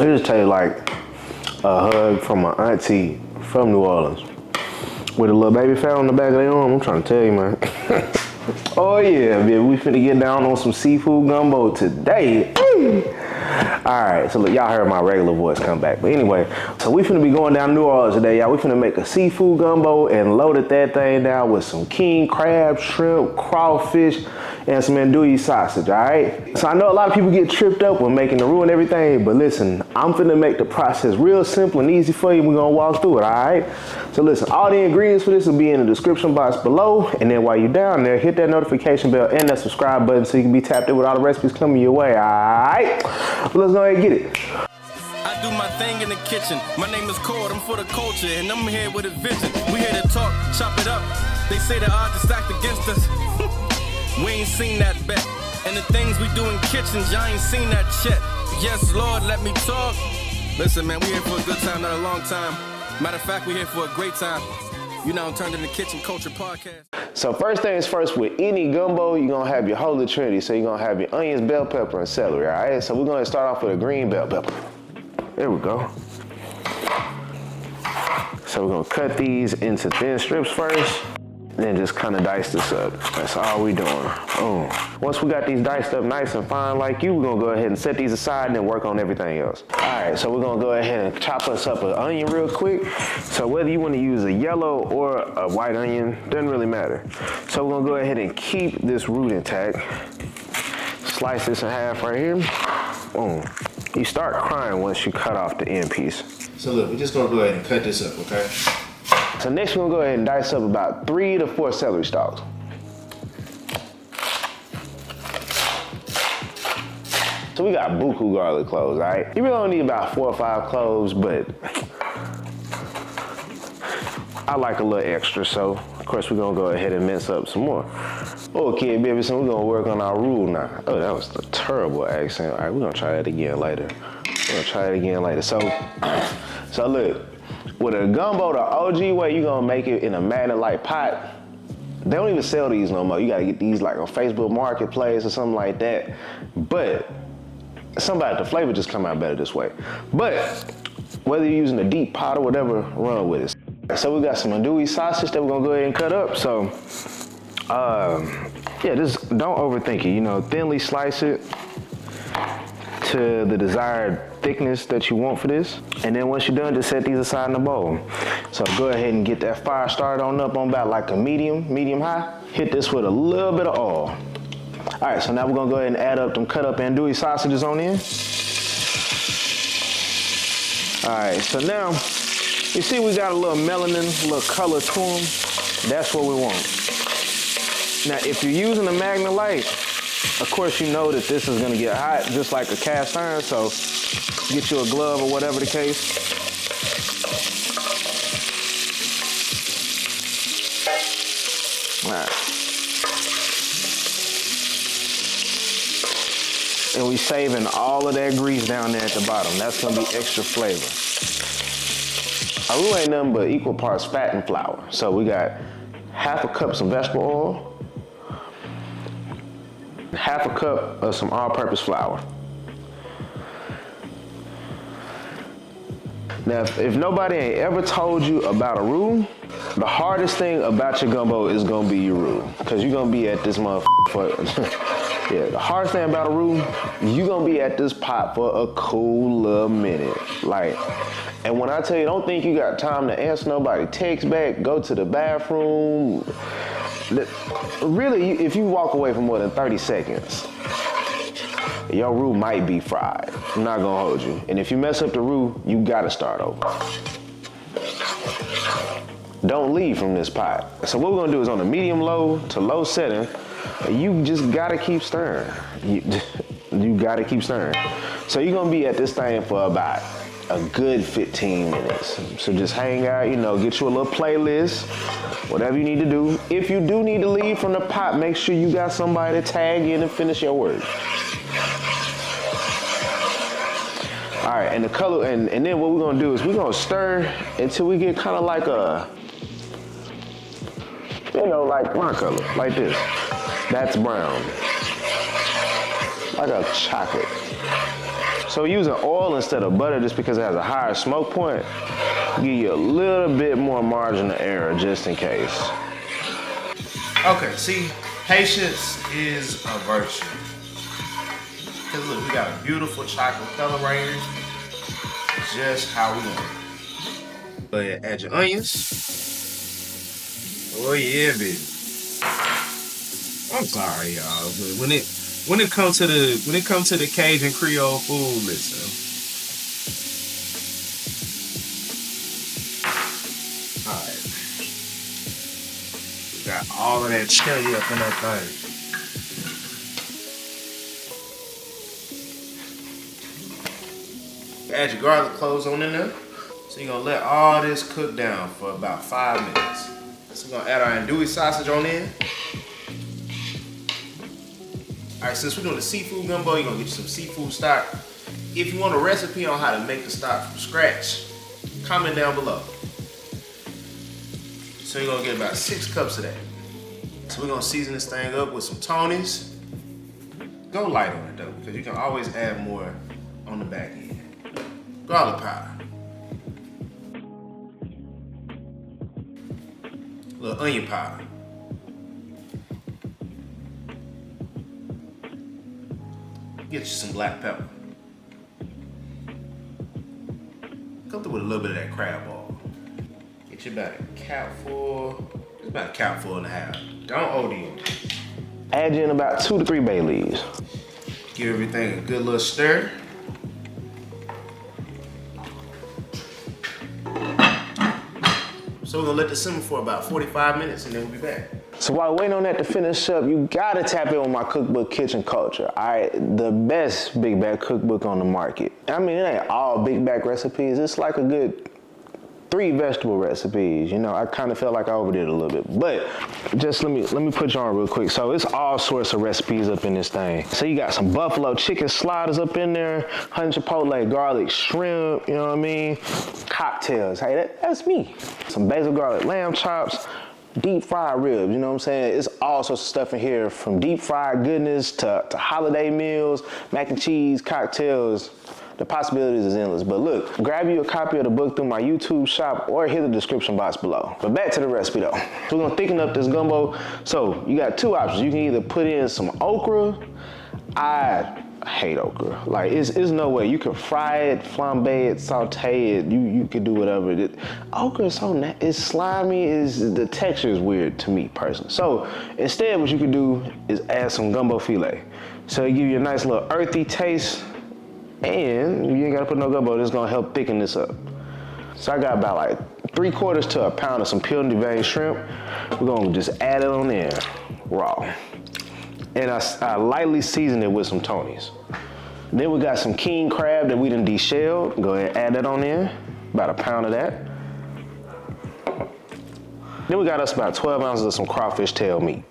It just tastes like a hug from my auntie from New Orleans. With a little baby fat on the back of their arm, I'm trying to tell you, man. Oh yeah, man, we finna get down on some seafood gumbo today. Alright, so look, y'all heard my regular voice come back. But anyway, so we finna be going down New Orleans today, y'all. We finna make a seafood gumbo and loaded that thing down with some king crab, shrimp, crawfish, and some andouille sausage, alright? So I know a lot of people get tripped up when making the roux and everything, but listen, I'm finna make the process real simple and easy for you. We're gonna walk through it, alright? So listen, all the ingredients for this will be in the description box below, and then while you're down there, hit that notification bell and that subscribe button so you can be tapped in with all the recipes coming your way, alright? But let's go ahead and get it. I do my thing in the kitchen. My name is Craw, I'm for the culture, and I'm here with a vision. We here to talk, chop it up. They say the odds are stacked against us. We ain't seen that bet. And the things we do in kitchens, y'all ain't seen that shit. Yes, Lord, let me talk. Listen, man, we here for a good time, not a long time. Matter of fact, we here for a great time. You now turned in the Kitchen Culture Podcast. So first things first, with any gumbo, you're gonna have your holy trinity. So you're gonna have your onions, bell pepper, and celery, all right? So we're gonna start off with a green bell pepper. There we go. So we're gonna cut these into thin strips first, then just kind of dice this up. That's all we doing. Boom. Once we got these diced up nice and fine like you, we're gonna go ahead and set these aside and then work on everything else. All right, so we're gonna go ahead and chop us up an onion real quick. So whether you wanna use a yellow or a white onion, doesn't really matter. So we're gonna go ahead and keep this root intact. Slice this in half right here. Boom. You start crying once you cut off the end piece. So look, we're just gonna go ahead and cut this up, okay? So next we're gonna go ahead and dice up about 3 to 4 celery stalks. So we got buku garlic cloves, all right? You really only need about 4 or 5 cloves, but I like a little extra, so of course we're gonna go ahead and mince up some more. Okay, baby, so we're gonna work on our roux now. Oh, that was a terrible accent. All right, we're gonna try that again later. So look, with a gumbo, the OG way, you gonna make it in a magnet-like pot. They don't even sell these no more. You gotta get these like on Facebook Marketplace or something like that. But the flavor just come out better this way. But whether you're using a deep pot or whatever, run with it. So we got some andouille sausage that we're gonna go ahead and cut up. So, yeah, just don't overthink it. You know, thinly slice it to the desired thickness that you want for this. And then once you're done, just set these aside in a bowl. So go ahead and get that fire started on up on about like a medium high. Hit this with a little bit of oil. All right, so now we're gonna go ahead and add up them cut up andouille sausages on in. All right, so now, you see we got a little melanin, a little color to them. That's what we want. Now, if you're using a Magnalite, of course you know that this is gonna get hot, just like a cast iron, so get you a glove or whatever the case. All right. And we saving all of that grease down there at the bottom. That's gonna be extra flavor. Our roux ain't nothing but equal parts fat and flour. So we got half a cup of vegetable oil, half a cup of some all-purpose flour. Now, if nobody ain't ever told you about a roux, the hardest thing about your gumbo is gonna be your roux, because you're gonna be at this motherfucker. Yeah, the hardest thing about a roux, you're gonna be at this pot for a cool little minute. Like, and when I tell you, don't think you got time to answer nobody text back, go to the bathroom. Really, if you walk away for more than 30 seconds, your roux might be fried. I'm not gonna hold you. And if you mess up the roux, you gotta start over. Don't leave from this pot. So what we're gonna do is on a medium low to low setting, you just gotta keep stirring. You gotta keep stirring. So you're gonna be at this thing for about a good 15 minutes. So just hang out, you know, get you a little playlist, whatever you need to do. If you do need to leave from the pot, make sure you got somebody to tag in and finish your work. All right, and the color, and then what we're gonna do is we're gonna stir until we get kind of like a, you know, like my color, like this. That's brown, like a chocolate. So using oil instead of butter just because it has a higher smoke point, give you a little bit more margin of error just in case. Okay, see, patience is a virtue. Cause look, we got a beautiful chocolate color right here. Just how we want it. Go ahead, add your onions. Oh yeah, baby. I'm sorry, y'all, but when it comes to the Cajun Creole food, listen. All right, we got all of that chili up in that thing. Add your garlic cloves on in there. So you're gonna let all this cook down for about 5 minutes. So we're gonna add our andouille sausage on in. All right, since we're doing the seafood gumbo, you're gonna get you some seafood stock. If you want a recipe on how to make the stock from scratch, comment down below. So you're gonna get about 6 cups of that. So we're gonna season this thing up with some Tony's. Go light on it though, because you can always add more on the back end. Garlic powder. A little onion powder. Get you some black pepper. Come through with a little bit of that crab ball. Get you about a capful, it's about a capful and a half. Don't OD on it. Add in about 2 to 3 bay leaves. Give everything a good little stir. So we're gonna let this simmer for about 45 minutes and then we'll be back. So while waiting on that to finish up, you gotta tap in with my cookbook, Kitchen Culture. All right, the best big bag cookbook on the market. I mean, it ain't all big bag recipes. It's like a good 3 vegetable recipes. You know, I kind of felt like I overdid it a little bit, but just let me put you on real quick. So it's all sorts of recipes up in this thing. So you got some buffalo chicken sliders up in there, honey chipotle garlic shrimp, you know what I mean? Cocktails, hey, that's me. Some basil garlic lamb chops, deep fried ribs, you know what I'm saying? It's all sorts of stuff in here, from deep fried goodness to holiday meals, mac and cheese, cocktails. The possibilities is endless. But look, grab you a copy of the book through my YouTube shop or hit the description box below. But back to the recipe though. So we're gonna thicken up this gumbo. So you got 2 options. You can either put in some okra. I hate okra. Like it's no way. You can fry it, flambe it, saute it. You can do whatever. Okra is so it's slimy. The texture is weird to me personally. So instead, what you can do is add some gumbo filet. So it give you a nice little earthy taste. And you ain't gotta put no gumbo, this is gonna help thicken this up. So I got about like 3/4 to a pound of some peeled and deveined shrimp. We're gonna just add it on there, raw. And I lightly season it with some Tony's. Then we got some king crab that we done deshelled. Go ahead and add that on there, about a pound of that. Then we got us about 12 ounces of some crawfish tail meat.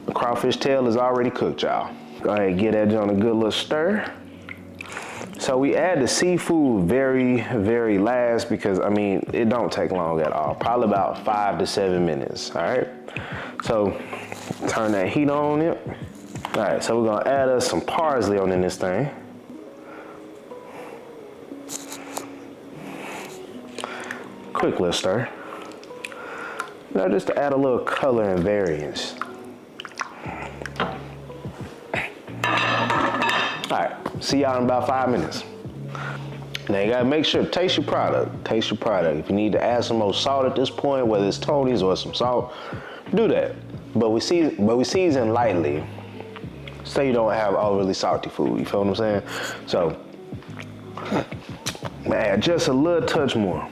The crawfish tail is already cooked, y'all. Go ahead and get that on a good little stir. So we add the seafood very, very last because, I mean, it don't take long at all. Probably about 5 to 7 minutes, all right? So turn that heat on it. All right, so we're gonna add us some parsley on in this thing. Quick little stir. Now just to add a little color and variance. All right, see y'all in about 5 minutes. Now you gotta make sure, taste your product. Taste your product. If you need to add some more salt at this point, whether it's Tony's or some salt, do that. But we season lightly, so you don't have overly salty food, you feel what I'm saying? So, add just a little touch more.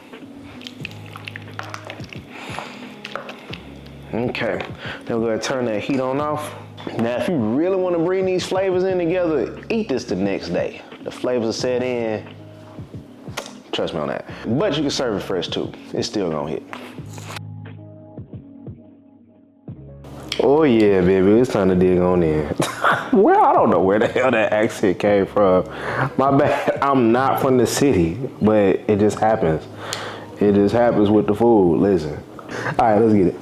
Okay, then we're gonna turn that heat on off. Now, if you really want to bring these flavors in together, eat this the next day. The flavors are set in. Trust me on that. But you can serve it fresh too. It's still gonna hit. Oh yeah, baby, it's time to dig on in. Well, I don't know where the hell that accent came from. My bad, I'm not from the city, but it just happens. It just happens with the food, listen. All right, let's get it.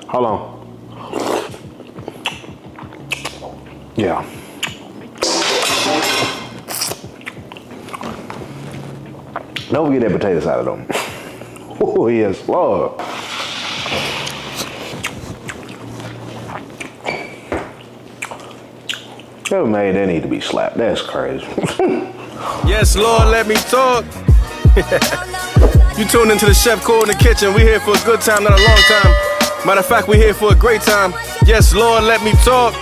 Hold on. Yeah. Don't forget that potato salad though. Oh yes, Lord. Whoever made that need to be slapped. That's crazy. Yes, Lord, let me talk. You tuned into the Chef Craw in the kitchen. We here for a good time, not a long time. Matter of fact, we here for a great time. Yes, Lord, let me talk.